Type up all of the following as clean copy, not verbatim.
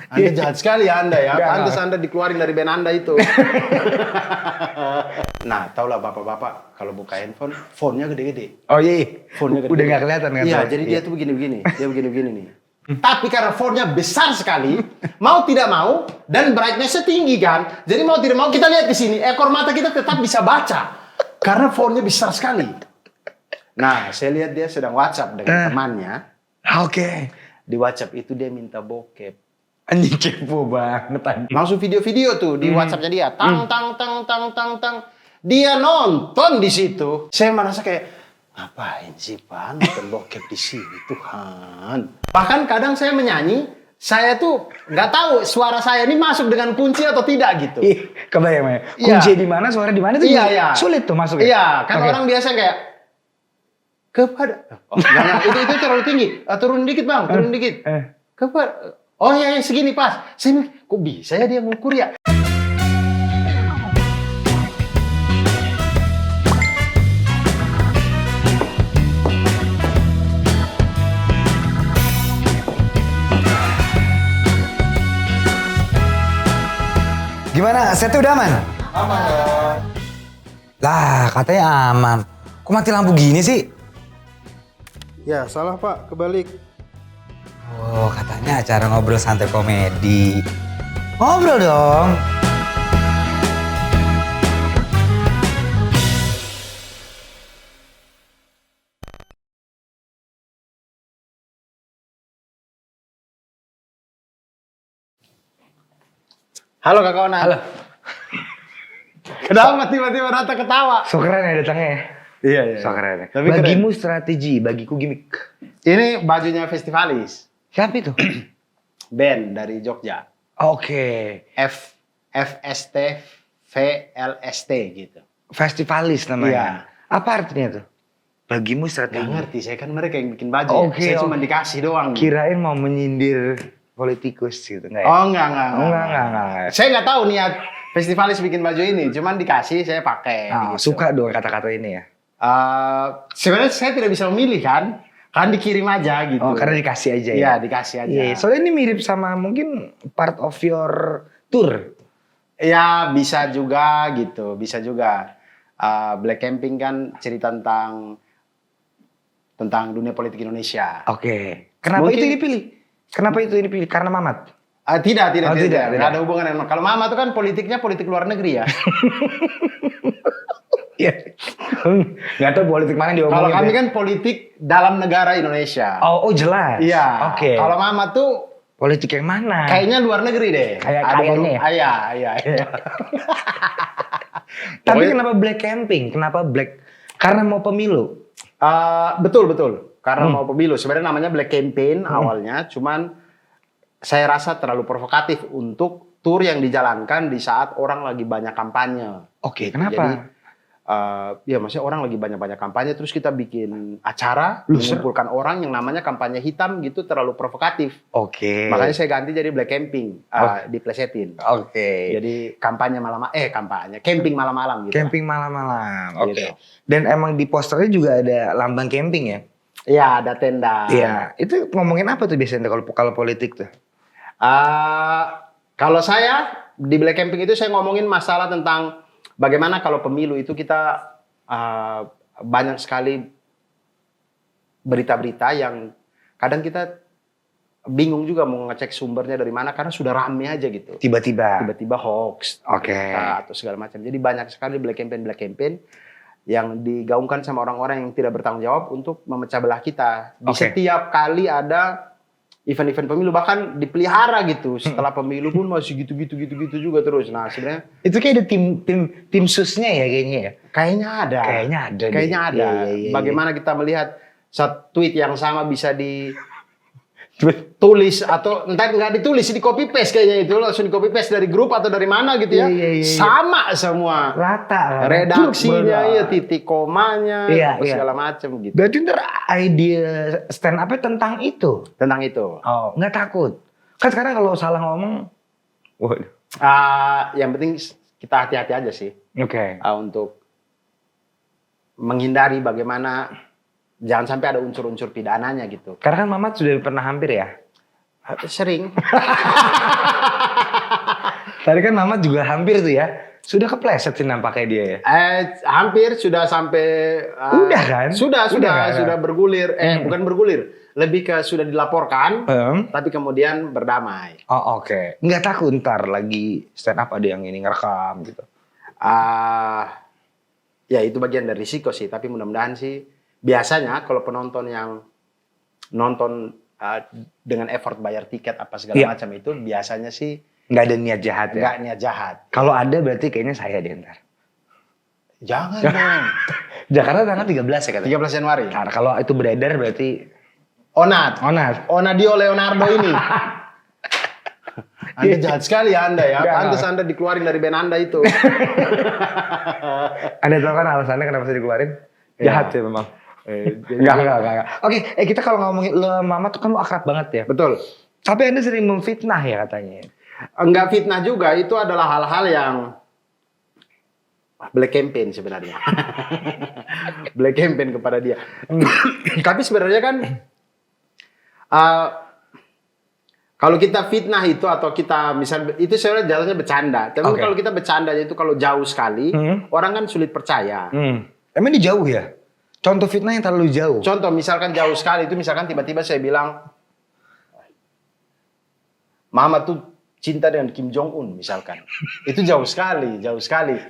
Anda jahat sekali Anda ya. Pantas Anda dikeluarin dari band Anda itu. Nah, taulah bapak-bapak kalau buka handphone, fonnya gede-gede. Oh iya. Fonnya gede-gede. Udah nggak kelihatan kan? Iya, jadi dia tuh begini-begini. Dia begini-begini nih. Tapi karena fonnya besar sekali, mau tidak mau, dan brightness-nya tinggi kan. Jadi mau tidak mau kita lihat di sini, ekor mata kita tetap bisa baca. Karena fonnya besar sekali. Nah, saya lihat dia sedang WhatsApp dengan temannya. Oke. Di WhatsApp itu dia minta bokep. Anjing kepo banget anjing. Langsung video-video tuh di WhatsAppnya dia. Tang. Dia nonton di situ. Saya merasa kayak, ngapain sih Pak nonton bokep di sini Tuhan. Bahkan kadang saya menyanyi, saya tuh nggak tahu suara saya ini masuk dengan kunci atau tidak gitu. Ih, kebayang ya. Kunci di mana, suara di mana itu sulit tuh masuknya. Iya, kan orang biasa kayak kepada. Oh, itu terlalu tinggi. Turun dikit Bang, turun dikit. Kepada. Oh iya, segini pas. Saya kok bisa ya dia ngukur ya? Gimana? Setnya udah aman? Aman ya. Lah, katanya aman. Kok mati lampu gini sih? Ya, salah Pak, kebalik. Oh, katanya acara ngobrol santai komedi. Ngobrol dong. Halo Kakak Onan. Halo. Kenapa tiba-tiba Rata ketawa? So keren ya datangnya ya? Iya. So keren ya. Tapi Bagimu strategi, bagiku gimmick. Ini bajunya Festivalis. Siapa itu? Band dari Jogja. Oke. FST VLST gitu. Festivalis namanya. Iya. Apa artinya tuh? Bagimu Gak strategi. ngerti, saya kan mereka yang bikin baju. Oke, Saya cuma dikasih doang. Kirain mau menyindir politikus gitu, enggak ya? Oh enggak. Enggak. Saya nggak tahu niat Festivalis bikin baju ini, cuman dikasih saya pakai. Gitu. Suka dong kata-kata ini ya? Sebenarnya saya tidak bisa memilih kan dikirim aja gitu. Oh, karena dikasih aja ya? Iya, dikasih aja. Iya, soalnya ini mirip sama mungkin part of your tour. Ya, bisa juga gitu, bisa juga. Black Camping kan cerita tentang dunia politik Indonesia. Oke. Kenapa itu dipilih? Kenapa itu dipilih? Karena Mamat? Tidak. Tidak. Nggak ada hubungan dengan. Kalau Mama itu kan politiknya politik luar negeri ya. Iya. Nggak tahu politik mana diomongin. Kalau kami kan politik dalam negara Indonesia. Oh jelas. Iya. Oke. Kalau Mama tuh politik yang mana? kayaknya luar negeri deh. Kayaknya ya? Iya. Tapi kenapa Black Camping? Kenapa Black? Karena mau pemilu. Betul. Karena mau pemilu. Sebenarnya namanya Black Campaign awalnya, cuman saya rasa terlalu provokatif untuk tur yang dijalankan di saat orang lagi banyak kampanye. Oke, kenapa? Jadi, ya maksudnya orang lagi banyak kampanye, terus kita bikin acara mengumpulkan orang yang namanya kampanye hitam gitu, terlalu provokatif. Oke. Makanya saya ganti jadi Black Camping, diplesetin. Oke. Jadi camping malam-malam gitu. Camping malam-malam. Oke. Gitu. Dan emang di posternya juga ada lambang camping ya? Iya, ada tenda. Iya. Itu ngomongin apa tuh biasanya kalau politik tuh? Kalau saya di Black Camping itu saya ngomongin masalah tentang bagaimana kalau pemilu itu kita banyak sekali berita-berita yang kadang kita bingung juga mau ngecek sumbernya dari mana karena sudah rame aja gitu. Tiba-tiba hoax, atau segala macam. Jadi banyak sekali Black Campaign yang digaungkan sama orang-orang yang tidak bertanggung jawab untuk memecah belah kita. Di setiap kali ada event-event pemilu bahkan dipelihara gitu. Setelah pemilu pun masih gitu juga terus. Nah, sebenarnya itu kayak ada tim susnya ya kayaknya ya. Kayaknya ada. Iya. Bagaimana kita melihat satu tweet yang sama bisa ditulis atau entah nggak ditulis, di copy paste kayaknya itu langsung di copy paste dari grup atau dari mana gitu ya. Iya. Sama semua. Rata. Redaksinya, titik komanya, segala macam gitu. Berarti ntar idea stand up-nya tentang itu? Tentang itu. Oh, nggak takut? Kan sekarang kalau salah ngomong, waduh. Yang penting kita hati-hati aja sih. Oke. Untuk menghindari bagaimana jangan sampai ada unsur-unsur pidananya gitu. Karena kan Mamat sudah pernah hampir ya? Sering. Tadi kan Mama juga hampir tuh ya. Sudah kepleset sih nampaknya dia ya. Hampir sudah sampai. Udah kan? Sudah bergulir. Bukan bergulir. Lebih ke sudah dilaporkan. Tapi kemudian berdamai. Oh oke. Nggak takut ntar lagi stand up ada yang ini ngerekam gitu. Ya itu bagian dari risiko sih. Tapi mudah-mudahan sih. Biasanya kalau penonton yang nonton dengan effort bayar tiket apa segala macam itu. Biasanya sih. Nggak ada niat jahat ya? Nggak niat jahat. Kalau ada berarti kayaknya saya deh ntar. Jangan dong. Jakarta tanggal 13 ya katanya? 13 Januari. Nah, kalau itu beredar berarti... Onat. Onadio Leonardo ini. Anda jahat sekali ya Anda ya. Pantes Anda dikeluarin dari band Anda itu. Anda tahu kan alasannya kenapa saya dikeluarin? Jahat sih memang. Enggak. Oke, kita kalau ngomongin lo Mama tuh kan lo akrab banget ya. Betul. Tapi Anda sering memfitnah ya katanya. Enggak fitnah juga, itu adalah hal-hal yang black campaign sebenarnya. Black campaign kepada dia. Tapi sebenarnya kan kalau kita fitnah itu atau kita misal itu sebenarnya jalannya bercanda. Tapi kalau kita bercanda itu kalau jauh sekali, orang kan sulit percaya. Emang ini jauh ya? Contoh fitnah yang terlalu jauh. Contoh misalkan jauh sekali itu misalkan tiba-tiba saya bilang Mama tuh cinta dengan Kim Jong Un misalkan. Itu jauh sekali.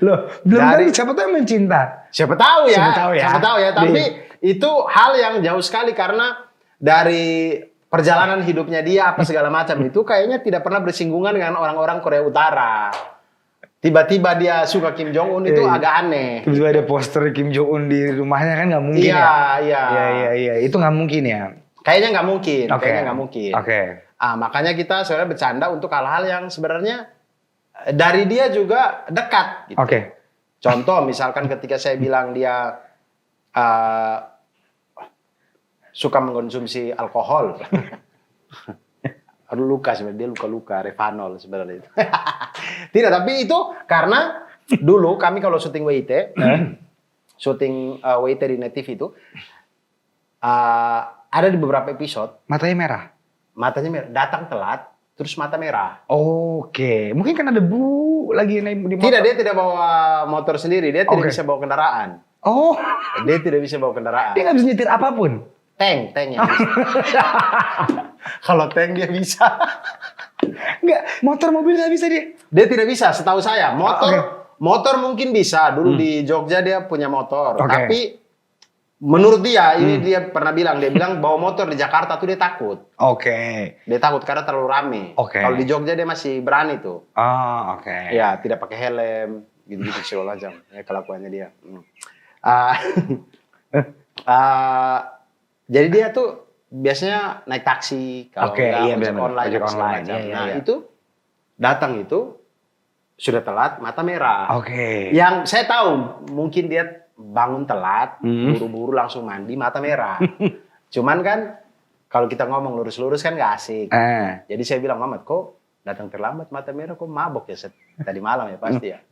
Loh, belum tahu siapa tahu emang cinta. Siapa tahu ya. Tapi itu hal yang jauh sekali karena dari perjalanan hidupnya dia apa segala macam itu kayaknya tidak pernah bersinggungan dengan orang-orang Korea Utara. Tiba-tiba dia suka Kim Jong Un itu agak aneh. Tiba-tiba ada poster Kim Jong Un di rumahnya kan nggak mungkin Iya. Itu nggak mungkin ya. Kayaknya nggak mungkin. Oke. Makanya kita sebenarnya bercanda untuk hal-hal yang sebenarnya dari dia juga dekat. Gitu. Oke. Contoh misalkan ketika saya bilang dia suka mengkonsumsi alkohol. Luka sebenarnya, dia luka-luka, Revanol sebenarnya itu. Tidak, tapi itu karena dulu kami kalau syuting WIT, syuting WIT di Net TV itu, ada di beberapa episode. Matanya merah? Matanya merah, datang telat, terus mata merah. Oke, mungkin kan ada bu lagi naik di motor. Tidak, dia tidak bawa motor sendiri, dia tidak bisa bawa kendaraan. Oh. Dia tidak bisa bawa kendaraan. Dia nggak bisa nyetir apapun? Tank yang bisa. Kalau tank dia bisa. Enggak, motor mobil nggak bisa dia? Dia tidak bisa, setahu saya. Motor mungkin bisa, dulu di Jogja dia punya motor. Tapi menurut dia, ini dia pernah bilang, bawa motor di Jakarta tuh dia takut. Dia takut karena terlalu rame. Kalau di Jogja dia masih berani tuh. Ya, tidak pakai helm, gitu-gitu segala macam. Ya kelakuannya dia. Jadi dia tuh biasanya naik taksi kalau online. Itu datang itu sudah telat, mata merah. Yang saya tahu mungkin dia bangun telat, buru-buru langsung mandi, mata merah. Cuman kan kalau kita ngomong lurus-lurus kan gak asik. Jadi saya bilang, Mamat kok datang terlambat mata merah, kok mabok ya tadi malam ya pasti ya.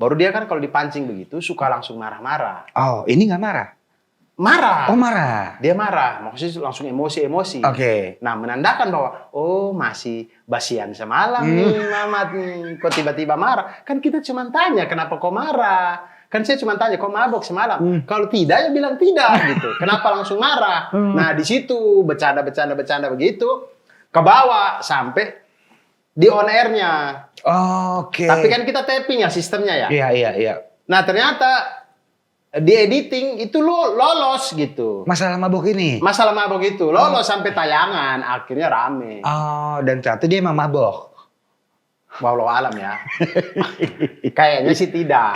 Baru dia kan kalau dipancing begitu suka langsung marah-marah. Oh, ini gak marah? Marah. Oh marah? Dia marah, maksudnya langsung emosi-emosi. Nah menandakan bahwa, oh masih basian semalam nih Mamat nih. Kok tiba-tiba marah? Kan kita cuma tanya kenapa kok marah. Kan saya cuma tanya, kok mabok semalam? Kalau tidak, ya bilang tidak gitu. Kenapa langsung marah? Nah di situ bercanda begitu, ke bawah sampai di on airnya. Tapi kan kita tapping ya sistemnya ya. Iya. Nah ternyata di editing itu lolos gitu. Masalah mabok ini? Masalah mabok itu lolos sampai tayangan, akhirnya rame. Dan ternyata dia emang mabok. Wallahu alam ya. Kayaknya sih tidak.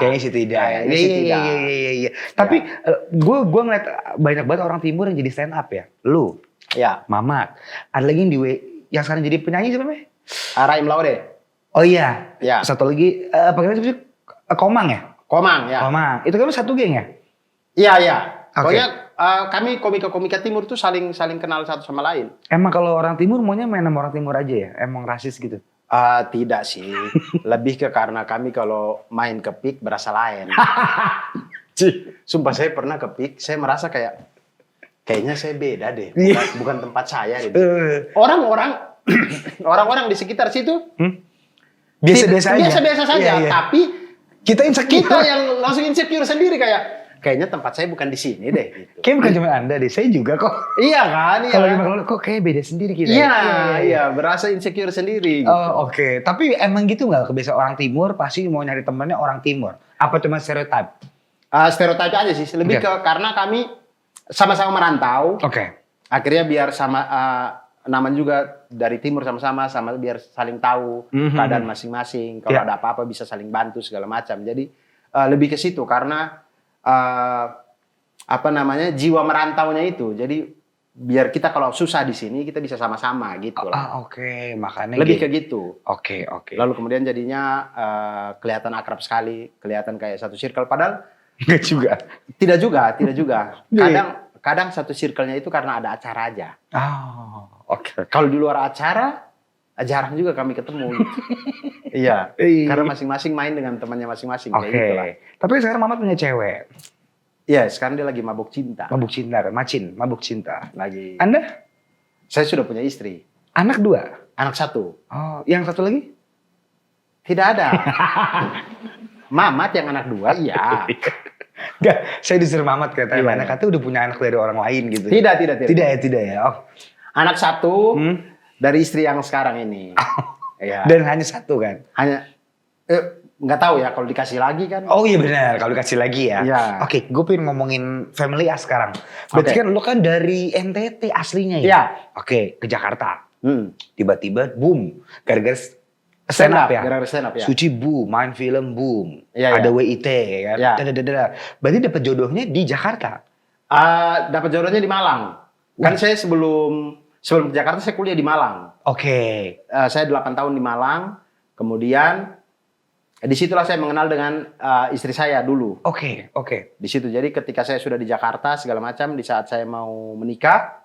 Iya. Tapi gue ngeliat banyak banget orang timur yang jadi stand up ya. Lu, Mamat. Ada lagi yang sekarang jadi penyanyi siapa namanya? Raim Laude. Oh iya. Ya. Satu lagi, bagaimana sih? Komang ya? Komang ya. Itu kan lu satu geng ya? Iya. Pokoknya kami komika timur tuh saling kenal satu sama lain. Emang kalau orang timur maunya main sama orang timur aja ya? Emang rasis gitu? Tidak sih, lebih ke karena kami kalau main ke PIK berasa lain. Sumpah saya pernah ke PIK, saya merasa kayaknya saya beda deh, bukan tempat saya deh. Orang-orang di sekitar situ biasa-biasa aja. Biasa-biasa saja, Iya. tapi Kita insecure. kita yang langsung insecure sendiri kayaknya tempat saya bukan di sini deh gitu. Kayak bukan cuma Anda deh, saya juga kok. Iya kan? Iya. Kalau di Magelang kok kayak beda sendiri kita. Iya, berasa insecure sendiri gitu. Oh, oke. Tapi emang gitu nggak kebiasaan orang Timur pasti mau nyari temennya orang Timur? Apa cuma stereotip? Stereotip aja sih, lebih ke karena kami sama-sama merantau. Oke. Akhirnya biar sama namanya juga dari timur sama biar saling tahu keadaan masing-masing. Kalau ada apa-apa bisa saling bantu segala macam. Jadi lebih ke situ karena jiwa merantaunya itu. Jadi biar kita kalau susah di sini kita bisa sama-sama gitu lah. Oke. Makanya lebih ke gitu. Oke. Lalu kemudian jadinya kelihatan akrab sekali, kelihatan kayak satu circle padahal Enggak juga. Tidak juga. Kadang satu circle-nya itu karena ada acara aja. Oke. Kalau di luar acara, jarang juga kami ketemu. Gitu. Iya, karena masing-masing main dengan temannya masing-masing. Oke. Kayak gitulah. Tapi sekarang Mamat punya cewek. Iya, sekarang dia lagi mabuk cinta. Mabuk cinta. Lagi. Anda? Saya sudah punya istri. Anak 2? Anak 1. Oh, yang satu lagi? Tidak ada. Mamat yang anak 2, iya. Enggak, saya disuruh Mamat katanya. Iya. Anak katanya udah punya anak dari orang lain gitu. Tidak ya. Oh. Anak 1 dari istri yang sekarang ini. Iya. Dan hanya 1 kan? Hanya nggak tahu ya kalau dikasih lagi kan. Oh iya benar, kalau dikasih lagi ya. Iya. Oke, gue pengen ngomongin family sekarang. Berarti kan lo kan dari NTT aslinya ya? Iya. Oke, ke Jakarta. Tiba-tiba boom, gara-gara stand Stand up up, ya. gara-gara stand up ya. Suci boom, main film boom. Iya, ada iya. WIT kan. Iya. Dadadadada. Berarti dapat jodohnya di Jakarta. Dapat jodohnya di Malang. Kan saya sebelum ke Jakarta saya kuliah di Malang. Oke. Saya 8 tahun di Malang. Kemudian disitulah saya mengenal dengan istri saya dulu. Oke. Di situ. Jadi ketika saya sudah di Jakarta segala macam, di saat saya mau menikah,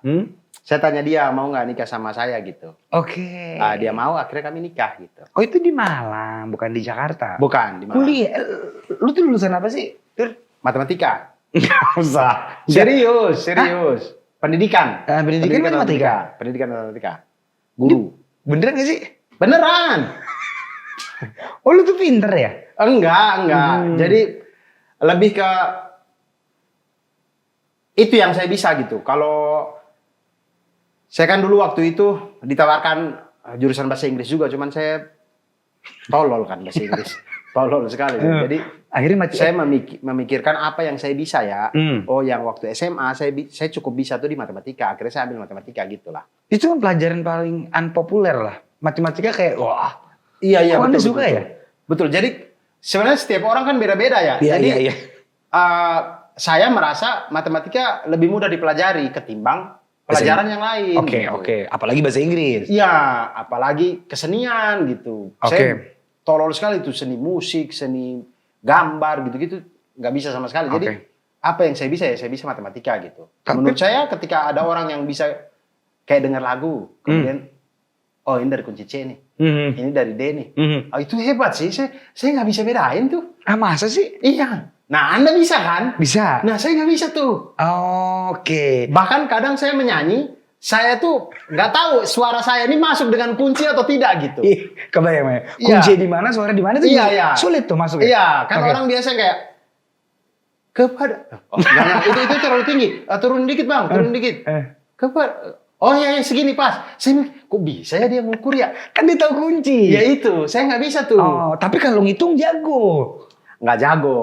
saya tanya dia mau nggak nikah sama saya gitu. Oke. Dia mau, akhirnya kami nikah gitu. Oh itu di Malang, bukan di Jakarta? Bukan di Malang. Kuliah, lu tuh lulusan apa sih? Matematika. Nggak usah. Serius. Pendidikan. Pendidikan matematika? Pendidikan matematika. Guru. Beneran gak sih? Beneran. Oh lu tuh pinter ya? Enggak. Jadi lebih ke itu yang saya bisa gitu. Kalau saya kan dulu waktu itu ditawarkan jurusan bahasa Inggris juga, cuman saya tolol kan bahasa Inggris. Tolol sekali. Jadi akhirnya saya memikirkan apa yang saya bisa ya. Oh yang waktu SMA saya cukup bisa tuh di matematika. Akhirnya saya ambil matematika gitulah. Itu kan pelajaran paling unpopuler lah. Matematika kayak wah. Iya kok Anda suka betul. ya? Betul. Jadi sebenarnya setiap orang kan beda-beda ya. Jadi saya merasa matematika lebih mudah dipelajari ketimbang pelajaran yang lain. Oke. Apalagi bahasa Inggris. Iya, apalagi kesenian gitu. Saya tolol sekali tuh seni musik, seni gambar gitu-gitu nggak bisa sama sekali. Jadi apa yang saya bisa ya saya bisa matematika gitu. Menurut saya ketika ada orang yang bisa kayak dengar lagu, kemudian oh ini dari kunci C nih, ini dari D nih. Oh, itu hebat sih, saya nggak bisa bedain tuh. Ah masa sih? Iya. Nah Anda bisa kan? Bisa. Nah saya nggak bisa tuh. Oke. Bahkan kadang saya menyanyi, saya tuh nggak tahu suara saya ini masuk dengan kunci atau tidak gitu. Kebayang ya? Kunci di mana, suara di mana tuh sulit tuh masuknya. Iya, kan orang biasa kayak kepada. Oh, jangan, itu terlalu tinggi. Turun dikit bang, turun dikit. Kepada. Oh ya segini pas. Saya kok bisa ya dia ngukur ya? Kan dia tahu kunci. Ya itu, saya nggak bisa tuh. Oh, tapi kalau ngitung jago. Nggak jago.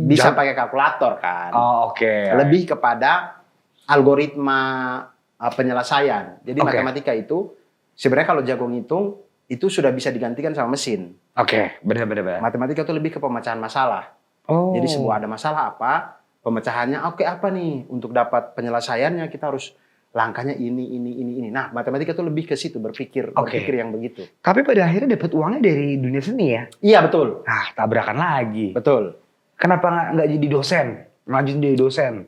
Bisa pakai kalkulator kan. Oke. Lebih kepada algoritma penyelesaian. Jadi matematika itu sebenarnya kalau jago ngitung itu sudah bisa digantikan sama mesin. Oke, benar. Matematika itu lebih ke pemecahan masalah. Jadi sebuah ada masalah apa, pemecahannya apa nih untuk dapat penyelesaiannya kita harus langkahnya ini. Nah, matematika itu lebih ke situ berpikir yang begitu. Tapi pada akhirnya dapat uangnya dari dunia seni ya? Iya betul. Ah, tabrakan lagi. Betul. Kenapa nggak jadi dosen? Lanjut jadi dosen?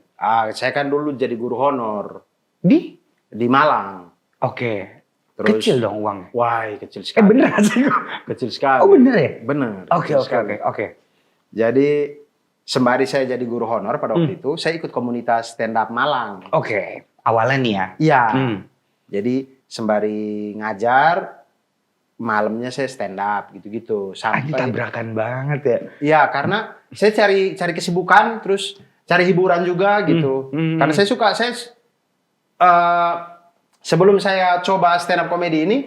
Saya kan dulu jadi guru honor di Malang. Oke. Terus, kecil dong uangnya. Wah, kecil sekali. Beneran sih? Kecil sekali. Oh bener ya? Bener. Oke. Jadi sembari saya jadi guru honor pada waktu itu, saya ikut komunitas stand up Malang. Oke. Awalnya nih ya? Iya. Jadi sembari ngajar, malamnya saya stand up gitu-gitu Ini sampai tabrakan banget ya. ya karena saya cari kesibukan terus cari hiburan juga gitu. Karena saya sebelum saya coba stand up comedy ini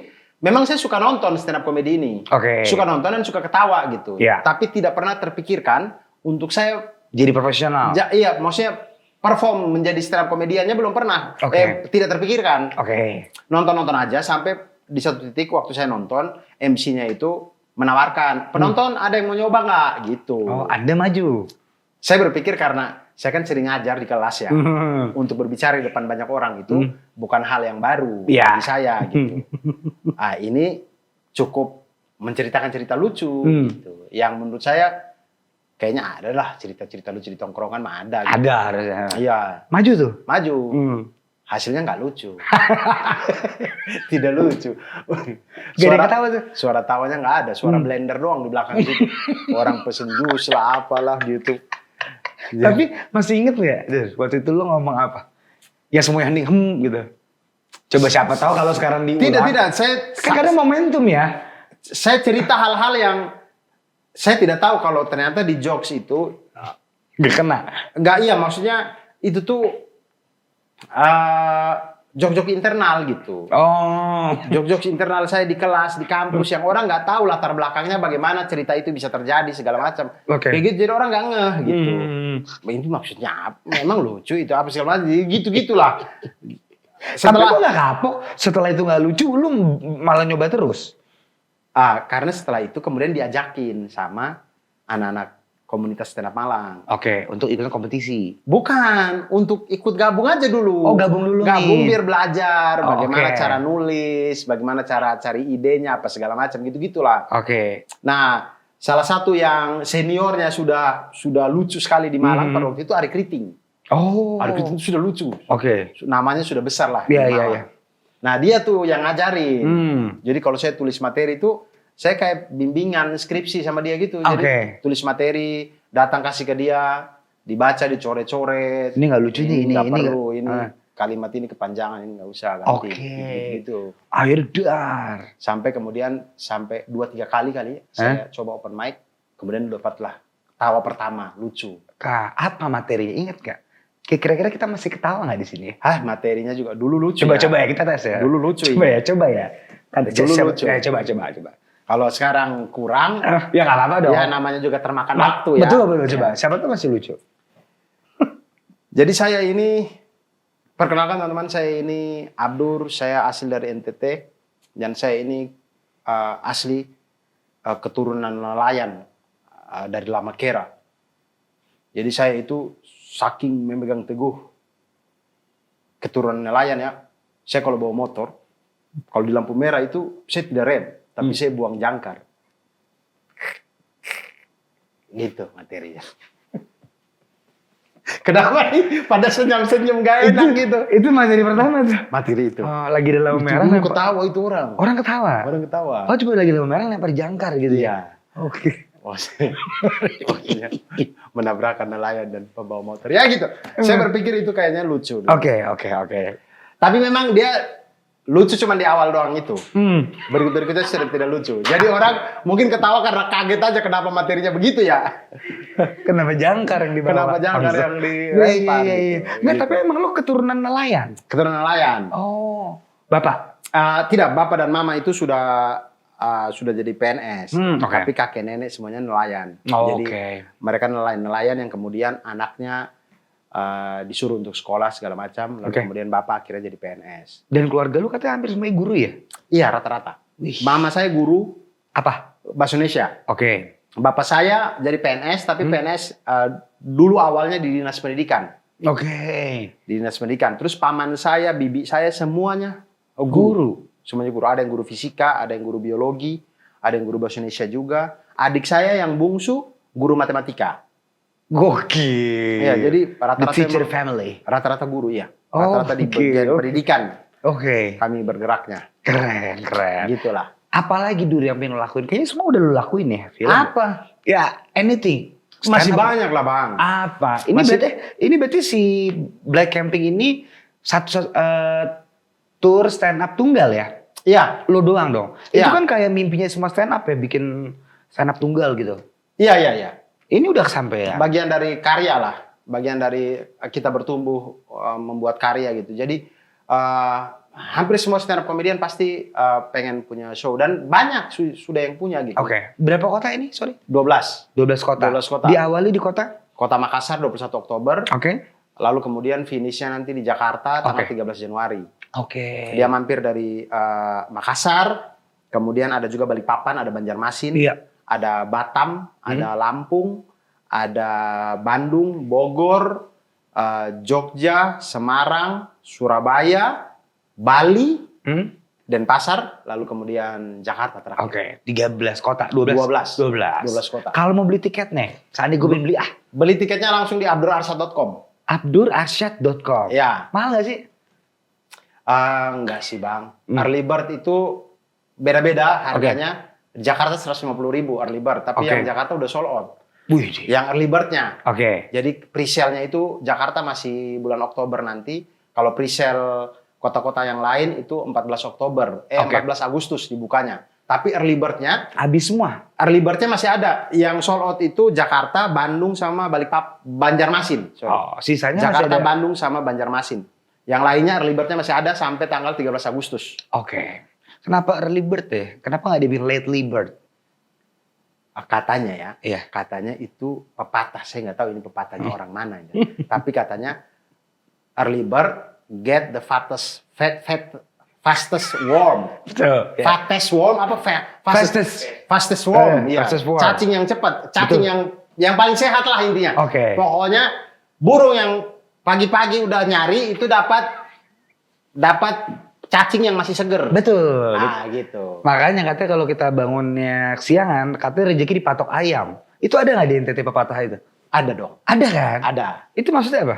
memang saya suka nonton stand up comedy ini. Suka nonton dan suka ketawa gitu. Tapi tidak pernah terpikirkan untuk saya jadi profesional. Iya, maksudnya perform menjadi stand up komediannya belum pernah. Tidak terpikirkan. Nonton-nonton aja sampai di satu titik waktu saya nonton, MC-nya itu menawarkan, penonton ada yang mau nyoba nggak? Gitu. Oh, Anda maju. Saya berpikir karena saya kan sering ngajar di kelas ya, untuk berbicara di depan banyak orang itu bukan hal yang baru bagi saya gitu. Ini cukup menceritakan cerita lucu gitu. Yang menurut saya kayaknya ada lah cerita-cerita lucu di tongkrongan mah ada. Gitu. Ada harusnya. Iya. Maju tuh? Maju. Hasilnya nggak lucu. Tidak lucu. Suara tawanya nggak ada. Suara blender doang di belakang situ. Orang pesen jus lah apalah gitu. Tapi masih inget nggak? Waktu itu lo ngomong apa? Ya semua hening gitu. Coba siapa tahu kalau sekarang diulang. Tidak. Kadang momentum ya. Saya cerita hal-hal yang saya tidak tahu kalau ternyata di jokes itu nggak kena. Nggak, iya maksudnya itu tuh jok-jok internal gitu. Jok-jok internal saya di kelas, di kampus yang orang nggak tahu latar belakangnya bagaimana cerita itu bisa terjadi segala macam. Kayak gitu jadi orang nggak ngeh gitu. Ini maksudnya apa? Memang lucu itu apa segala macam gitu-gitulah. Tapi lu nggak kapok setelah itu nggak lucu, lu malah nyoba terus? Karena setelah itu kemudian diajakin sama anak-anak komunitas stand up Malang. Untuk ikut kompetisi? Bukan, untuk ikut gabung aja dulu. Gabung dulu nih. Biar belajar bagaimana cara nulis, bagaimana cara cari idenya, apa segala macam gitu-gitulah. Nah, salah satu yang seniornya sudah lucu sekali di Malang pada waktu itu Ari Kriting. Ari Kriting itu sudah lucu. Namanya sudah besar lah. Iya. Nah, dia tuh yang ngajarin. Jadi kalau saya tulis materi itu saya kayak bimbingan skripsi sama dia gitu. Jadi tulis materi, datang kasih ke dia, dibaca, dicoret-coret. Ini nggak lucu nih, ini perlu, ini kalimat ini kepanjangan, ini nggak usah ganti. Gitu. Akhir dar. Sampai kemudian 2-3 kali saya coba open mic, kemudian dapatlah tawa pertama lucu. Apa materinya, ingat gak? Kira-kira kita masih ketawa nggak di sini? Materinya juga dulu lucu. Coba ya kita tes ya. Dulu lucu. Coba ya. Dulu lucu. Coba. Kalau sekarang kurang, ya nggak apa-apa dong. Ya namanya juga termakan waktu ya. Betul, coba. Siapa tuh masih lucu? Jadi saya ini, perkenalkan teman-teman, saya ini Abdur, saya asli dari NTT. Dan saya ini asli keturunan nelayan dari Lamakera. Jadi saya itu saking memegang teguh keturunan nelayan ya. Saya kalau bawa motor, kalau di lampu merah itu saya tidak rem. Tapi saya buang jangkar. Gitu materinya. Kenapa nih? Pada senyum-senyum gak enak gitu. Itu materi pertama tuh? Materi itu. Lagi di lampu merah. Ketawa itu orang. Orang ketawa? Orang ketawa. Coba lagi di lampu merah lempar jangkar gitu ya? Maksudnya menabrakan nelayan dan pembawa motor. Ya gitu. Saya berpikir itu kayaknya lucu. Oke. Tapi memang dia lucu cuma di awal doang itu. Berikutnya sudah tidak lucu. Jadi orang mungkin ketawa karena kaget aja kenapa materinya begitu ya. Kenapa jangkar yang dibawa? Kenapa jangkar yang dilempar? Iya. Nggak, tapi emang lo keturunan nelayan? Keturunan nelayan. Bapak? Tidak, bapak dan mama itu sudah jadi PNS. Tapi kakek nenek semuanya nelayan. Jadi mereka nelayan yang kemudian anaknya disuruh untuk sekolah segala macam, lalu kemudian bapak akhirnya jadi PNS. Dan keluarga lu katanya hampir semuanya guru ya? Iya, rata-rata. Mama saya guru apa? Bahasa Indonesia. Bapak saya jadi PNS, tapi PNS dulu awalnya di Dinas Pendidikan. Di Dinas Pendidikan. Terus paman saya, bibi saya semuanya guru. Semuanya guru. Ada yang guru fisika, ada yang guru biologi, ada yang guru bahasa Indonesia juga. Adik saya yang bungsu guru matematika. Gokil. Ya, jadi rata-rata teacher family. Rata-rata guru ya. Rata-rata di bagian pendidikan. Kami bergeraknya. Keren. Gitulah. Apalagi dulu yang pengen lo lakuin? Kayaknya semua udah lo lakuin ya. Film. Apa? Ya, anything. Masih banyak lah bang. Apa? Ini berarti si Black Camping ini satu tour stand up tunggal ya? Iya. Lo doang dong. Iya. Itu kan kayak mimpinya semua stand up ya, bikin stand up tunggal gitu. Iya. Ini udah kesampaian. Bagian dari karya lah. Bagian dari kita bertumbuh membuat karya gitu. Jadi hampir semua stand up comedian pasti pengen punya show. Dan banyak sudah yang punya gitu. Oke. Berapa kota ini? Sorry. 12 kota. 12 kota. Diawali di kota? Kota Makassar 21 Oktober. Oke. Lalu kemudian finishnya nanti di Jakarta tanggal 13 Januari. Oke. Dia mampir dari Makassar. Kemudian ada juga Balikpapan, ada Banjarmasin. Iya. Ada Batam, ada Lampung. Ada Bandung, Bogor, Jogja, Semarang, Surabaya, Bali, Denpasar, lalu kemudian Jakarta terakhir. Oke, 13 kota, 12 kota. Kalau mau beli tiket nih, saatnya gue beli Beli tiketnya langsung di abdurarsyad.com. abdurarsyad.com. Ya. Mahal gak sih? Enggak sih bang. Early bird itu beda-beda harganya. Jakarta 150.000 early bird, tapi yang Jakarta udah sold out. Wih, yang early bird-nya. Oke. Jadi pre-sale-nya itu Jakarta masih bulan Oktober nanti. Kalau pre-sale kota-kota yang lain itu 14 Oktober. 14 Agustus dibukanya. Tapi early bird-nya habis semua. Early bird-nya masih ada. Yang sold out itu Jakarta, Bandung sama Banjarmasin. Sorry. Oh, sisanya Jakarta, masih ada. Bandung sama Banjarmasin. Yang lainnya early bird-nya masih ada sampai tanggal 13 Agustus. Oke. Kenapa early bird ya? Kenapa nggak dibilang lately bird? Katanya ya, Iya. katanya itu pepatah. Saya nggak tahu ini pepatahnya orang mana. Ya. Tapi katanya early bird get the fastest worm. Betul. Fattest worm apa? Fastest worm. Ya. Fastest worm. Cacing yang cepat, cacing yang paling sehat lah intinya. Oke. Pokoknya burung yang pagi-pagi udah nyari itu dapat cacing yang masih seger. Betul. Nah, gitu. Makanya katanya kalau kita bangunnya kesiangan, katanya rezeki dipatok ayam. Itu ada nggak di NTT pepatah itu? Ada dong. Ada kan? Ada. Itu maksudnya apa?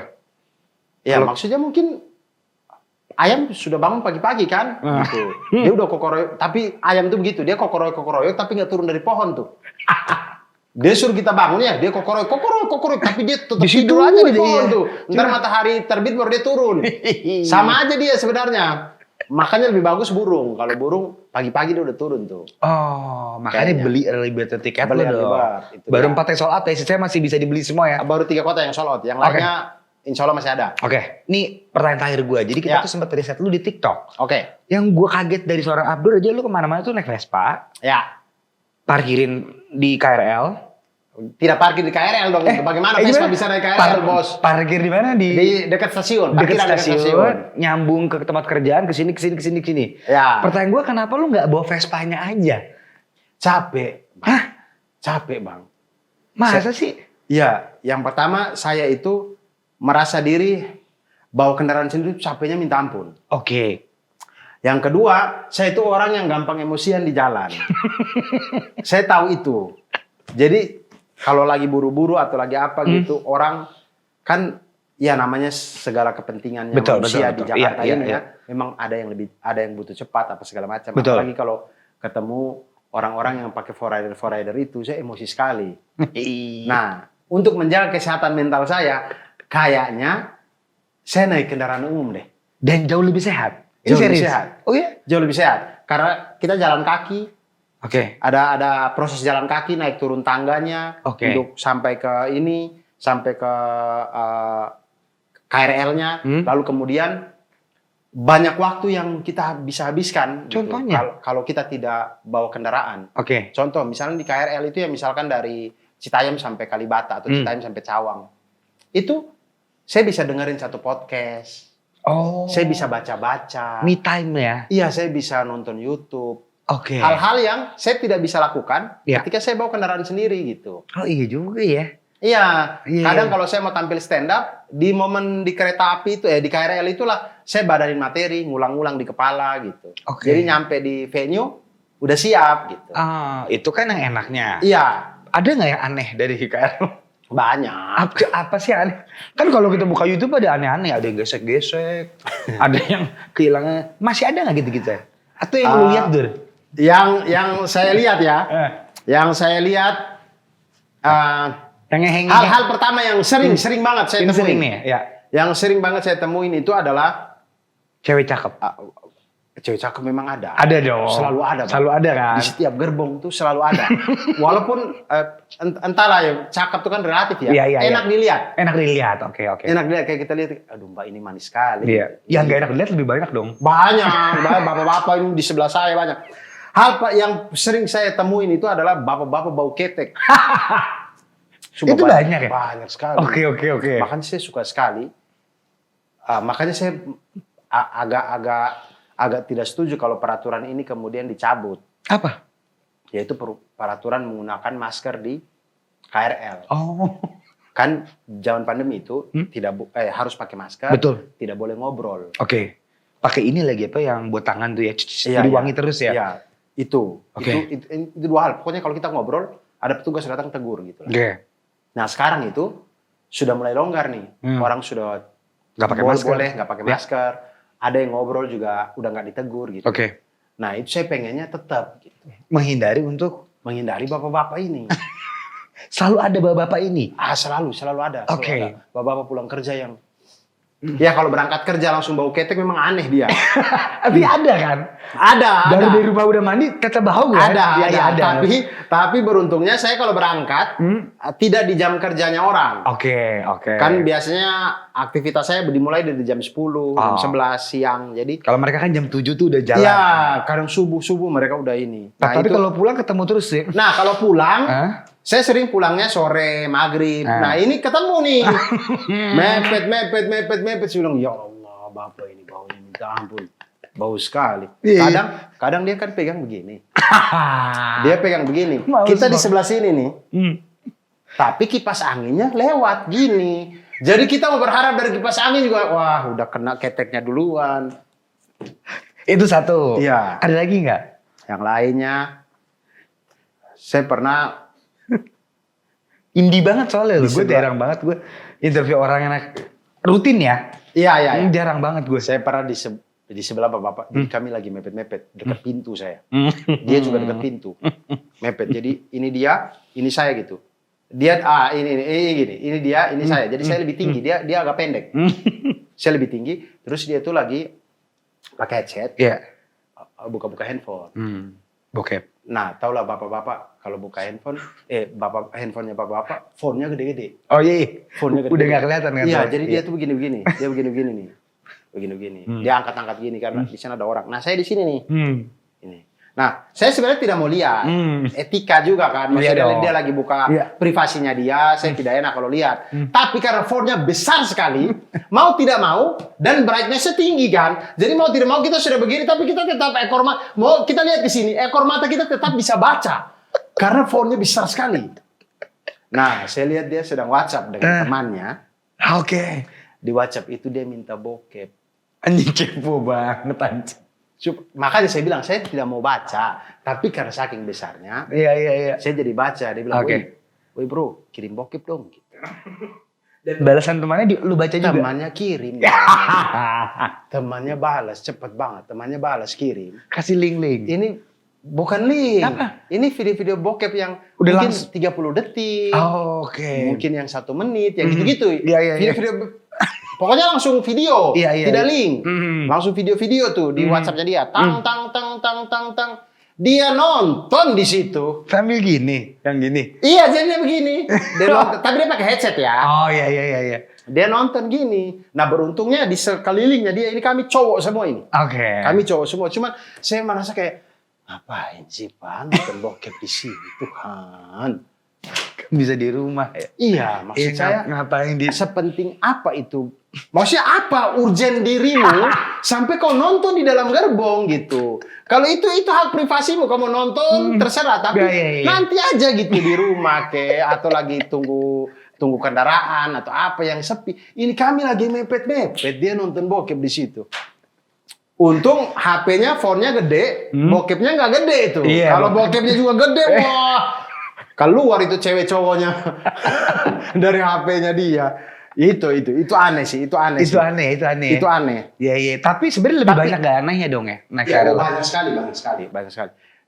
Ya maksudnya mungkin ayam sudah bangun pagi-pagi kan, gitu. Dia udah kokoroyok, tapi ayam tuh begitu, dia kokoroyok tapi nggak turun dari pohon tuh. Dia suruh kita bangun ya, dia kokoroyok, tapi dia tetap tidur aja di pohon tuh. Ntar matahari terbit baru dia turun. Sama aja dia sebenarnya. Makanya lebih bagus burung. Kalau burung pagi-pagi dia udah turun tuh. Oh, makanya beli early bird tiket Beli lo dong. Itu baru 4 yang sold out ya, saya masih bisa dibeli semua ya. Baru 3 kota yang sold out, yang lainnya insya Allah masih ada. Oke, ini pertanyaan terakhir gue. Jadi kita tuh sempat riset lu di TikTok. Oke. Yang gue kaget dari seorang Abdur aja, lu kemana-mana tuh naik Vespa. Ya. Parkirin di KRL. Tidak parkir di KRL dong. Bagaimana Vespa bisa naik KRL, bos? Parkir di mana? Di dekat stasiun. Dekat stasiun. Nyambung ke tempat kerjaan, ke sini. Ya. Pertanyaan gue, kenapa lu nggak bawa Vespanya aja? Capek. Hah? Capek, Bang. Masa sih? Iya. Yang pertama, saya itu merasa diri bawa kendaraan sendiri capeknya minta ampun. Oke. Yang kedua, saya itu orang yang gampang emosian di jalan. Saya tahu itu. Jadi kalau lagi buru-buru atau lagi apa gitu, orang kan ya namanya segala kepentingannya manusia di Jakarta ini ya. Memang ada yang butuh cepat apa segala macam. Apalagi kalau ketemu orang-orang yang pakai forrider itu, saya emosi sekali. Nah, untuk menjaga kesehatan mental saya, kayaknya saya naik kendaraan umum deh. Dan jauh lebih sehat. Jauh lebih sehat. Oh iya? Jauh lebih sehat. Karena kita jalan kaki. Oke. Ada proses jalan kaki, naik turun tangganya. Untuk sampai ke KRL-nya. Lalu kemudian banyak waktu yang kita bisa habiskan. Contohnya? Gitu, kalau kita tidak bawa kendaraan. Oke. Contoh, misalnya di KRL itu ya misalkan dari Citayam sampai Kalibata atau Citayam sampai Cawang. Itu saya bisa dengerin satu podcast. Oh. Saya bisa baca-baca. Me time ya? Iya, saya bisa nonton YouTube. Oke. Hal-hal yang saya tidak bisa lakukan ketika saya bawa kendaraan sendiri gitu. Oh iya juga ya. Iya. Kadang kalau saya mau tampil stand up, di momen di kereta api itu, di KRL itulah saya badanin materi, ngulang-ngulang di kepala gitu. Jadi nyampe di venue, udah siap gitu. Itu kan yang enaknya. Iya. Ada nggak yang aneh dari KRL? Banyak. Apa sih aneh? Kan kalau kita buka YouTube ada aneh-aneh. Ada yang gesek-gesek. Ada yang kehilangan. Masih ada nggak gitu-gitu? Atau yang lu lihat, Dur? Yang saya lihat ya. Yang saya lihat. Hal-hal pertama yang sering banget saya temuin. Ya. Yang sering banget saya temuin itu adalah cewek cakep. Cewek cakep memang ada. Ada dong. Selalu ada. Selalu ada kan. Di setiap gerbong tuh selalu ada. Walaupun entahlah ya, cakep itu kan relatif ya. Enak dilihat. Enak dilihat, oke. Enak dilihat, kayak kita lihat, aduh mbak ini manis sekali. Iya. Yang gak enak dilihat lebih banyak dong. Banyak, bapak-bapak ini di sebelah saya banyak. Hal yang sering saya temuin itu adalah bapak-bapak bau ketek. Itu banyak ya? Banyak sekali. Oke. Makanya saya suka sekali. Makanya saya agak tidak setuju kalau peraturan ini kemudian dicabut. Apa? Yaitu peraturan menggunakan masker di KRL. Oh. Kan zaman pandemi itu harus pakai masker. Betul. Tidak boleh ngobrol. Oke. Pakai ini lagi apa yang buat tangan tuh ya, jadi wangi terus ya? Iya, itu. Oke. Itu dua hal. Pokoknya kalau kita ngobrol, ada petugas datang tegur gitu. Oke. Nah sekarang itu sudah mulai longgar nih. Orang sudah nggak pakai masker. Boleh nggak pakai masker. Ada yang ngobrol juga udah nggak ditegur gitu. Oke. Nah itu saya pengennya tetap gitu. Menghindari bapak-bapak ini. Selalu ada bapak-bapak ini? Selalu ada. Oke. Bapak-bapak pulang kerja yang ya kalau berangkat kerja langsung bau ketek memang aneh dia. Tapi ada kan? Ada. Dari rumah udah mandi tetap bau kan? Ada. Tapi beruntungnya saya kalau berangkat tidak di jam kerjanya orang. Oke. Kan biasanya aktivitas saya dimulai dari jam 10, jam 11 siang. Jadi kalau mereka kan jam 7 tuh udah jalan. Iya, kadang subuh mereka udah ini. Tapi kalau pulang ketemu terus sih. Nah, kalau pulang saya sering pulangnya sore, maghrib. Nah ini ketemu nih. mepet. Saya bilang, ya Allah bapak ini baunya minta ampun. Bau sekali. Kadang dia kan pegang begini. Dia pegang begini. Kita di sebelah sini nih. Tapi kipas anginnya lewat gini. Jadi kita mau berharap dari kipas angin juga, wah udah kena keteknya duluan. Itu satu. Iya. Ada lagi nggak? Yang lainnya, saya pernah indie banget soalnya loh. Gue jarang banget gue interview orang yang rutin ya. Iya. Jarang banget gue. Saya pernah di sebelah bapak-bapak. Jadi kami lagi mepet-mepet dekat pintu saya. Dia juga dekat pintu. Mepet. Jadi ini dia, ini saya gitu. Dia ini gini. Ini dia, ini saya. Jadi saya lebih tinggi. Dia agak pendek. Saya lebih tinggi. Terus dia tuh lagi pakai headset. Iya. Buka-buka handphone. Bokep. Nah, taulah bapak-bapak kalau buka handphone, handphonenya bapak-bapak, phone-nya gede-gede. Oh iya. Phone-nya gede-gede. Udah nggak kelihatan kan? Iya, jadi dia tuh begini-begini. Dia begini-begini nih. Begini-begini. Dia angkat-angkat gini karena di sana ada orang. Nah, saya di sini nih. Ini. Nah, saya sebenarnya tidak mau lihat. Etika juga kan. Maksudnya dia lagi buka privasinya dia, saya tidak enak kalau lihat. Tapi karena phone-nya besar sekali, mau tidak mau, dan brightness-nya tinggi kan. Jadi mau tidak mau kita sudah begini, tapi kita tetap mau kita lihat di sini, ekor mata kita tetap bisa baca. Karena phone-nya besar sekali. Nah, saya lihat dia sedang WhatsApp dengan temannya. Oke. Di WhatsApp itu dia minta bokep. Anjing kepo banget anjing. Makanya saya bilang saya tidak mau baca, tapi karena saking besarnya, saya jadi baca. Dia bilang, woi bro, kirim bokep dong. Gitu. Dan balasan temannya lu baca juga? Temannya kirim. Temannya balas, cepet banget. Temannya balas kirim. Kasih link. Ini bukan link. Apa? Ini video-video bokep yang udah mungkin langsung 30 detik. Mungkin yang 1 menit, yang gitu-gitu. Iya. Video-video. Pokoknya langsung video, tidak link. Langsung video-video tuh di WhatsApp-nya dia. Tang. Dia nonton di situ. Sambil gini, yang gini. Iya, jadinya begini. Dia nonton, tapi dia pakai headset ya. Oh iya. Dia nonton gini. Nah beruntungnya di sekelilingnya dia ini kami cowok semua ini. Kami cowok semua. Cuman saya merasa kayak ngapain sih Pak nonton bokep di sini Tuhan. Bisa di rumah ya. Iya, maksud saya ngapain sepenting apa itu? Maksudnya apa urgen dirimu sampai kau nonton di dalam gerbong gitu. Kalau itu hak privasimu, kamu nonton terserah, tapi nanti aja gitu di rumah atau lagi tunggu kendaraan atau apa yang sepi. Ini kami lagi mepet-mepet, dia nonton bokep di situ. Untung HP-nya, phone-nya gede, bokepnya nggak gede itu. Kalau bokepnya juga gede, wah keluar itu cewek cowoknya dari HP-nya dia. Itu aneh sih, itu aneh. Itu aneh. Iya. Tapi sebenarnya lebih banyak gak anehnya dong ya? Banyak sekali.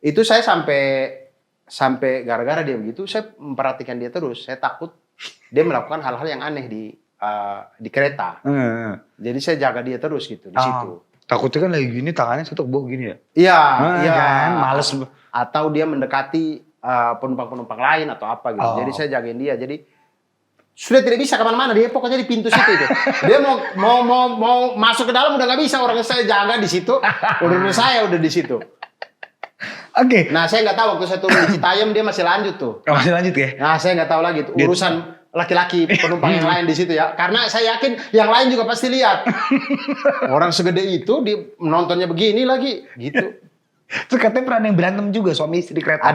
Itu saya sampai gara-gara dia begitu, saya memperhatikan dia terus. Saya takut dia melakukan hal-hal yang aneh di kereta. Jadi saya jaga dia terus gitu di situ. Takutnya kan lagi gini tangannya satu bawa gini ya. Iya, iya. Kan, males. Atau dia mendekati penumpang-penumpang lain atau apa gitu. Jadi saya jagain dia. Jadi sudah tidak bisa kemana-mana, dia pokoknya di pintu situ itu. Dia mau masuk ke dalam udah nggak bisa, orang saya jaga di situ. Udah saya udah di situ. Oke. Nah saya nggak tahu waktu saya turun di Citayam dia masih lanjut tuh. Masih lanjut ya? Nah saya nggak tahu lagi tuh, urusan laki-laki penumpang yang lain di situ ya. Karena saya yakin yang lain juga pasti lihat. Orang segede itu di nontonnya begini lagi gitu. Terus katanya pernah yang berantem juga suami istri di kereta.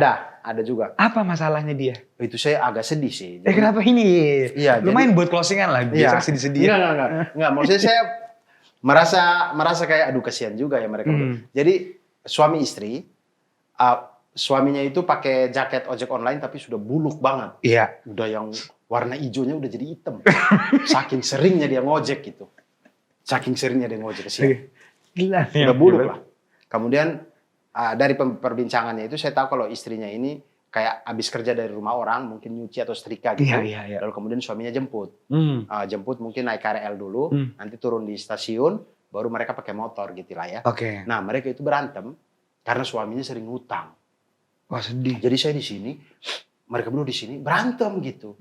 Ada juga. Apa masalahnya dia? Itu saya agak sedih sih. Kenapa ini? Iya, lumayan buat closingan lah, biasa sedih-sedih. Enggak. Maksudnya saya merasa kayak aduh kasihan juga ya mereka. Jadi suami istri, suaminya itu pakai jaket ojek online tapi sudah buluk banget. Iya. Udah yang warna hijaunya udah jadi hitam. Saking seringnya dia ngojek gitu. Saking seringnya dia ngojek kasihan. Gila. Udah buluk lah. Kemudian dari perbincangannya itu saya tahu kalau istrinya ini kayak habis kerja dari rumah orang, mungkin nyuci atau setrika gitu. Iya. Lalu kemudian suaminya jemput. Jemput mungkin naik KRL dulu, nanti turun di stasiun, baru mereka pakai motor gitu lah ya. Oke. Nah mereka itu berantem karena suaminya sering ngutang. Wah sedih. Jadi saya di sini, mereka berdua di sini berantem gitu.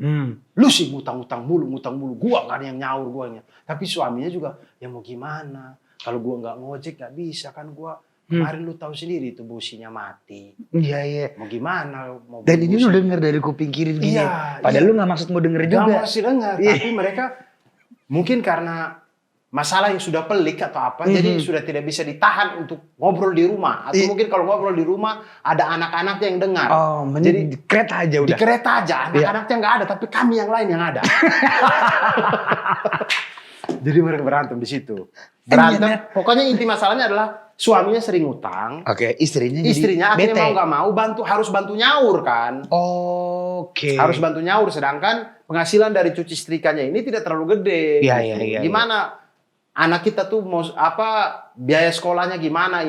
Lu sih ngutang mulu, gua gak ada yang nyaur guanya. Tapi suaminya juga, ya mau gimana? Kalau gua nggak ngojek nggak bisa kan gua. Kemarin lu tahu sendiri itu businya mati. Iya. Mau gimana? Dan ini lu denger dari kuping kiri gini. Iya. Padahal lu gak maksud mau denger juga. Gak masih dengar. Tapi mereka mungkin karena masalah yang sudah pelik atau apa, jadi sudah tidak bisa ditahan untuk ngobrol di rumah. Atau mungkin kalau ngobrol di rumah ada anak-anaknya yang dengar. Jadi di kereta aja udah. Di kereta aja, anak-anaknya nggak ada, tapi kami yang lain yang ada. Jadi mereka berantem di situ. Berantem. Pokoknya inti masalahnya adalah suaminya sering utang. Oke, istrinya akhirnya mau nggak mau harus bantu nyaur kan. Oke. Harus bantu nyaur, sedangkan penghasilan dari cuci setrikanya ini tidak terlalu gede. Iya. Gimana anak kita tuh mau biaya sekolahnya gimana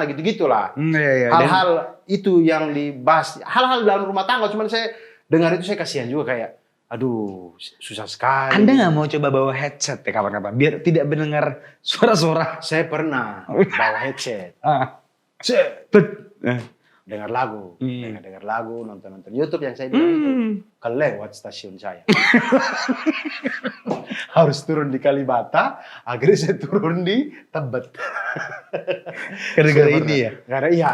gitu-gitulah. Iya. Hal-hal itu yang dibahas, hal-hal dalam rumah tangga. Cuman saya dengar itu saya kasihan juga kayak, aduh susah sekali. Anda nggak mau coba bawa headset ya kapan-kapan biar tidak mendengar suara-suara? Saya pernah bawa headset. Dengar lagu, dengar lagu, nonton YouTube yang saya bilang itu kelewat stasiun saya. Harus turun di Kalibata, akhirnya saya turun di Tebet. Gara-gara ini ya? Karena iya.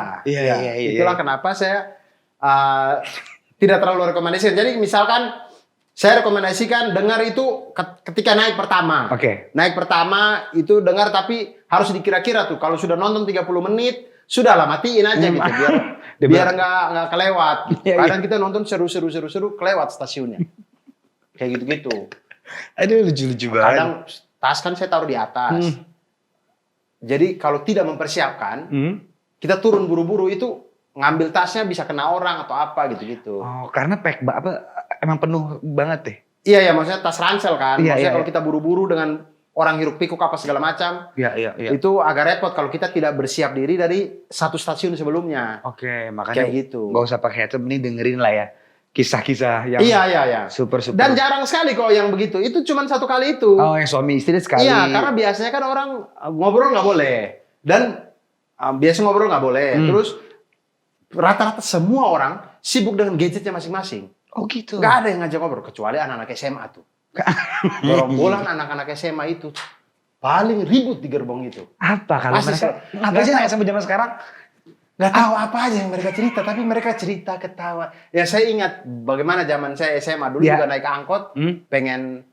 Itulah iya. kenapa saya tidak terlalu rekomendasikan. Jadi misalkan saya rekomendasikan dengar itu ketika naik pertama. Oke. Naik pertama itu dengar tapi harus dikira-kira tuh. Kalau sudah nonton 30 menit, sudahlah matiin aja gitu biar nggak kelewat. Kadang kita nonton seru kelewat stasiunnya. Kayak gitu-gitu. Aduh lucu-lucu banget. Kadang tas kan saya taruh di atas. Jadi kalau tidak mempersiapkan, kita turun buru-buru itu ngambil tasnya bisa kena orang atau apa gitu-gitu. Oh, karena emang penuh banget deh. Iya, maksudnya tas ransel kan. Iya. Kalau kita buru-buru dengan orang hiruk pikuk apa segala macam. Iya. Itu agak repot kalau kita tidak bersiap diri dari satu stasiun sebelumnya. Oke, makanya kayak gitu. Gak usah pakai headset, ini dengerin lah ya. Kisah-kisah yang Iya. Super. Dan jarang sekali kok yang begitu. Itu cuma satu kali itu. Oh, yang suami istri sekali. Iya, karena biasanya kan orang ngobrol nggak boleh. Dan biasa ngobrol nggak boleh. Terus rata-rata semua orang sibuk dengan gadgetnya masing-masing. Oh gitu. Nggak ada yang ngajak ngobrol kecuali anak-anak SMA tuh. Gerombolan anak-anak SMA itu paling ribut di gerbong itu. Apa kalau mereka? Apa sih yang sampai zaman sekarang? Nggak tahu apa aja yang mereka cerita, tapi mereka cerita ketawa. Ya saya ingat bagaimana zaman saya SMA dulu juga naik angkot, pengen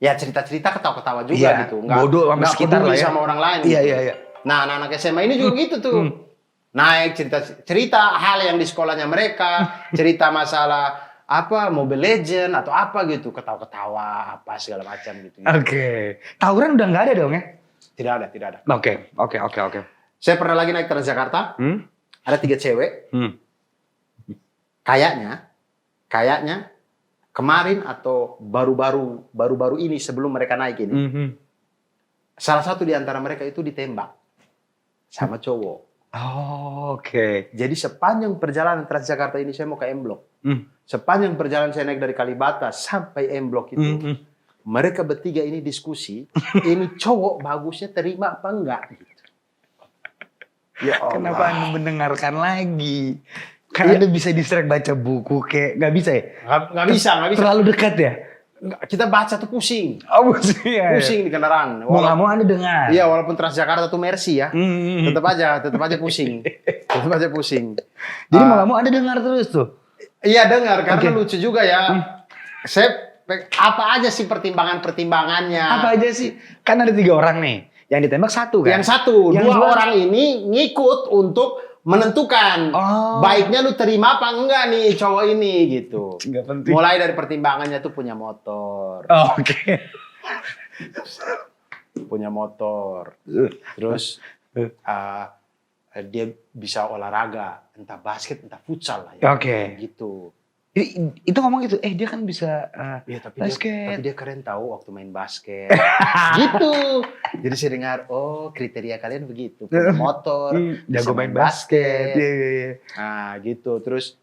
ya cerita-cerita ketawa-ketawa juga gitu. Bodoh sama sekitar lah ya. Sama orang lain. Iya. Gitu. Nah anak-anak SMA ini juga gitu tuh. Naik cerita hal yang di sekolahnya mereka, cerita masalah Mobile Legend atau apa gitu, ketawa-ketawa apa segala macam gitu. Oke. Tawuran udah nggak ada dong ya? Tidak ada. Oke. Saya pernah lagi naik Transjakarta, ada 3 cewek. Kayaknya kemarin atau baru-baru ini sebelum mereka naik ini, salah satu di antara mereka itu ditembak sama cowok. Oh, oke. Jadi sepanjang perjalanan Transjakarta ini saya mau ke M Block. Sepanjang perjalanan saya naik dari Kalibata sampai M Block itu, mereka bertiga ini diskusi, ini cowok bagusnya terima apa enggak? Gitu. Ya Allah. Kenapa Anda mendengarkan lagi? Kan Anda bisa distract baca buku kayak nggak bisa ya? Nggak bisa. Terlalu dekat ya? Kita baca tuh pusing. Oh pusing ya. Pusing di kendaraan. Mau nggak mau Anda dengar. Iya, walaupun Transjakarta tuh Mercy ya. Tetap aja pusing. Tetap aja pusing. Jadi mau nggak mau Anda dengar terus tuh. Iya dengar, karena lucu juga ya. Apa aja sih pertimbangannya? Apa aja sih? Kan ada 3 orang nih. Yang ditembak 1 kan? Yang 1, 2 orang ini ngikut untuk menentukan baiknya lu terima apa enggak nih cowok ini gitu. Nggak penting. Mulai dari pertimbangannya tuh punya motor. Oh, oke. Punya motor. Terus dia bisa olahraga, entah basket, entah futsal lah ya. Oke. Gitu. Itu ngomong gitu, dia kan bisa Iya, tapi basket. tapi dia keren tahu waktu main basket. Gitu. Jadi saya dengar, oh kriteria kalian begitu. Punya motor, jago main basket. Iya. Nah gitu. Terus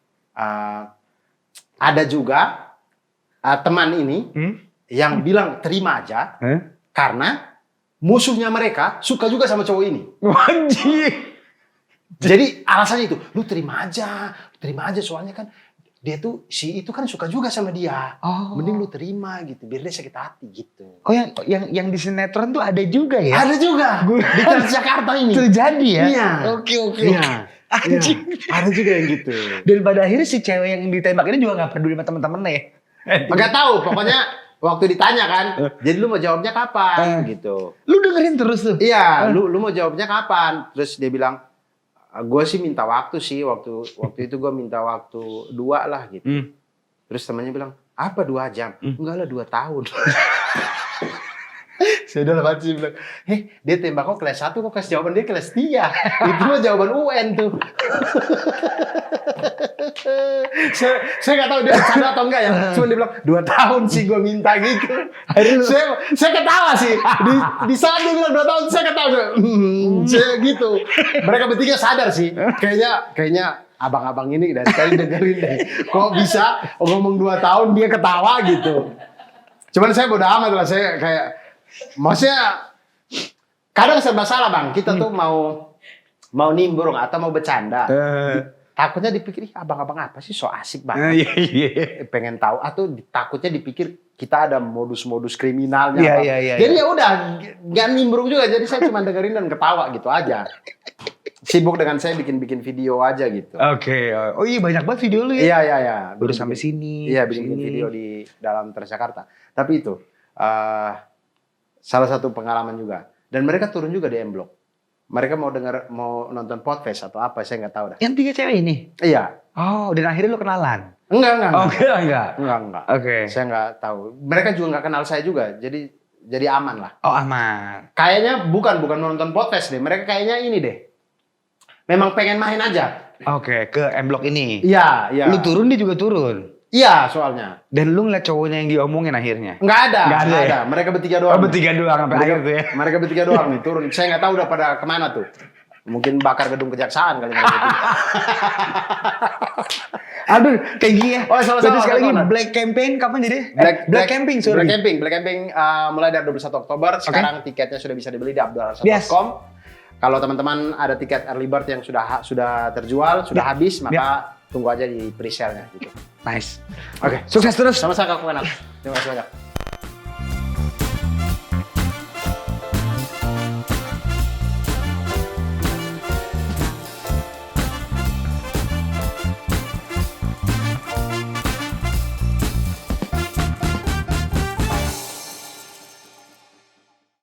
ada juga teman ini yang bilang terima aja. Karena musuhnya mereka suka juga sama cowok ini. Wajib. Jadi alasannya itu, lu terima aja soalnya kan dia tuh si itu kan suka juga sama dia. Mending lu terima gitu, biar dia sakit hati gitu. Oh yang di sinetron tuh ada juga ya? Ada juga di Transjakarta ini. Terjadi ya? Iya. Oke. Iya. Anjing. Ada juga yang gitu. Dan pada akhirnya si cewek yang ditembak ini juga nggak peduli sama temen-temennya. Enggak tahu, pokoknya waktu ditanya kan, jadi lu mau jawabnya kapan gitu. Lu dengerin terus tuh? Iya, lu mau jawabnya kapan? Terus dia bilang, gue sih minta waktu sih, waktu itu gue minta waktu 2 lah gitu. Terus temannya bilang, apa 2 jam? Enggak lah 2 tahun. Saya udah lewat sih bilang, dia tembak kok kelas 1, kok kasih jawaban dia kelas 3. Itu mah jawaban UN tuh. saya nggak tahu dia sadar atau enggak ya. Cuma dia bilang 2 tahun sih gue minta gitu. saya ketawa sih. Di saat dia bilang 2 tahun saya ketawa. Saya gitu. Mereka bertiga sadar sih. Kayaknya abang-abang ini dari tadi dengerin deh. Kok bisa ngomong 2 tahun dia ketawa gitu. Cuman saya bodo amat lah. Saya kayak maksudnya kadang serba salah bang. Kita tuh mau nimbrung atau mau bercanda. Takutnya dipikir, abang-abang apa sih so asik banget. Pengen tahu atau takutnya dipikir kita ada modus-modus kriminalnya. Jadi ya udah nggak nimbrung juga. Jadi saya cuma dengerin dan ketawa gitu aja. Sibuk dengan saya bikin video aja gitu. Oke. Oh iya banyak banget video lu ya. Iya. Baru sampai sini. Iya bikin video di dalam Transjakarta. Tapi itu salah satu pengalaman juga. Dan mereka turun juga di M Block. Mereka mau nonton podcast atau apa, saya nggak tahu dah. Yang 3 cewek ini? Iya. Oh, dan akhirnya lu kenalan? Enggak. Enggak. Oke. Saya nggak tahu. Mereka juga nggak kenal saya juga, jadi aman lah. Oh aman. Kayaknya bukan nonton podcast deh. Mereka kayaknya ini deh. Memang pengen main aja. Oke, ke M Block ini? Iya. Lu turun, dia juga turun? Iya soalnya. Dan lu ngeliat cowoknya yang diomongin akhirnya? Nggak ada. Ya? Mereka bertiga doang. Oh bertiga doang sampai akhir tuh ya? Mereka bertiga doang nih turun. Saya nggak tahu udah pada kemana tuh. Mungkin bakar gedung kejaksaan kali. Aduh, thank you ya. Oh, sama-sama. Sekali lagi Black Campaign kapan jadi? Black Camping, sorry. Black Camping mulai dari 21 Oktober. Sekarang tiketnya sudah bisa dibeli di abdularsa.com. Kalau teman-teman ada tiket early bird yang sudah terjual, sudah habis, maka tunggu aja di pre-sale-nya gitu. Nice. Oke, sukses terus. Sama-sama Kak Kuenak. Terima kasih banyak.